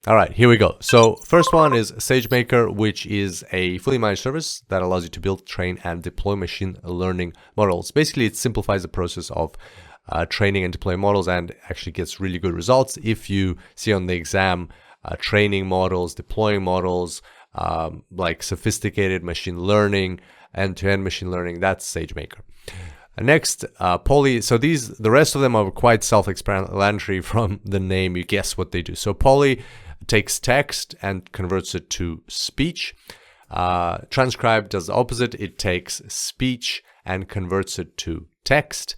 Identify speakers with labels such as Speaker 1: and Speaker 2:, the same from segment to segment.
Speaker 1: All right, here we go. So first one is SageMaker, which is a fully managed service that allows you to build, train, and deploy machine learning models. Basically, it simplifies the process of training and deploying models and actually gets really good results. If you see on the exam, training models, deploying models, like sophisticated machine learning, end-to-end machine learning, that's SageMaker. Next, Poly. So the rest of them are quite self-explanatory from the name. You guess what they do. So Poly takes text and converts it to speech. Transcribe does the opposite. It takes speech and converts it to text.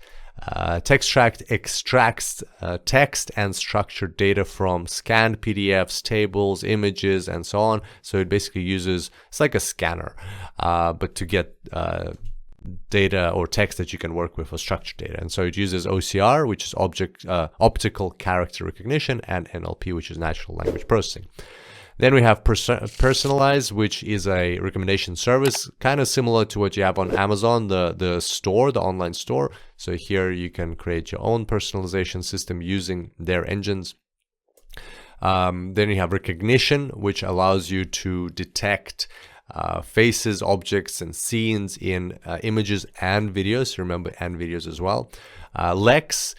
Speaker 1: Textract extracts text and structured data from scanned PDFs, tables, images, and so on. So it basically uses, it's like a scanner, but to get data or text that you can work with for structured data. And so it uses OCR, which is optical character recognition, and NLP, which is natural language processing. Then we have Personalize, which is a recommendation service, kind of similar to what you have on Amazon, the store, the online store. So here you can create your own personalization system using their engines. Then you have Rekognition, which allows you to detect faces, objects, and scenes in images and videos. Remember, and videos as well. Lex.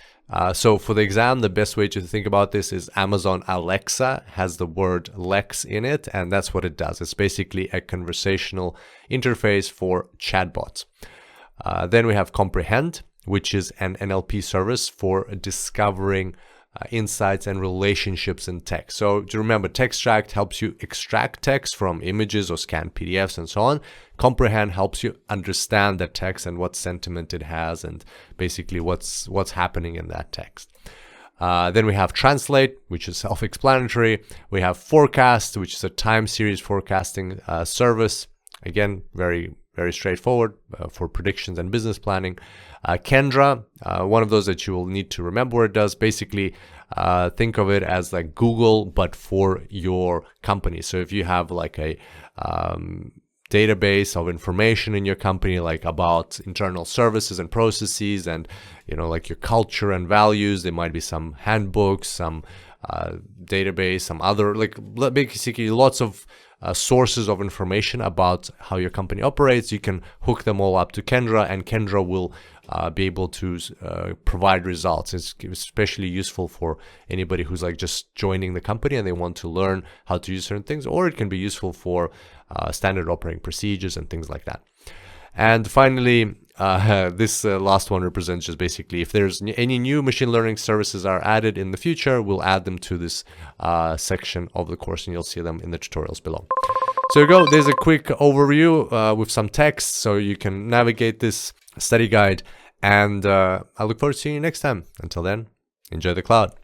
Speaker 1: So for the exam, the best way to think about this is Amazon Alexa has the word Lex in it, and that's what it does. It's basically a conversational interface for chatbots. Then we have Comprehend, which is an NLP service for discovering insights and relationships in text. So to remember, Textract helps you extract text from images or scanned PDFs and so on. Comprehend helps you understand that text and what sentiment it has and basically what's happening in that text. Then we have Translate, which is self-explanatory. We have Forecast, which is a time series forecasting service. Again, very straightforward for predictions and business planning. Kendra, one of those that you will need to remember what it does. Basically, think of it as like Google, but for your company. So if you have like a database of information in your company, like about internal services and processes and, like your culture and values, there might be some handbooks, some database, some other, like basically lots of sources of information about how your company operates. You can hook them all up to Kendra, and Kendra will be able to provide results. It's especially useful for anybody who's like just joining the company and they want to learn how to use certain things, or it can be useful for standard operating procedures and things like that. And finally, this last one represents just basically if there's any new machine learning services are added in the future, we'll add them to this section of the course, and you'll see them in the tutorials below. So there you go. There's a quick overview with some text so you can navigate this study guide, and I look forward to seeing you next time. Until then, enjoy the cloud.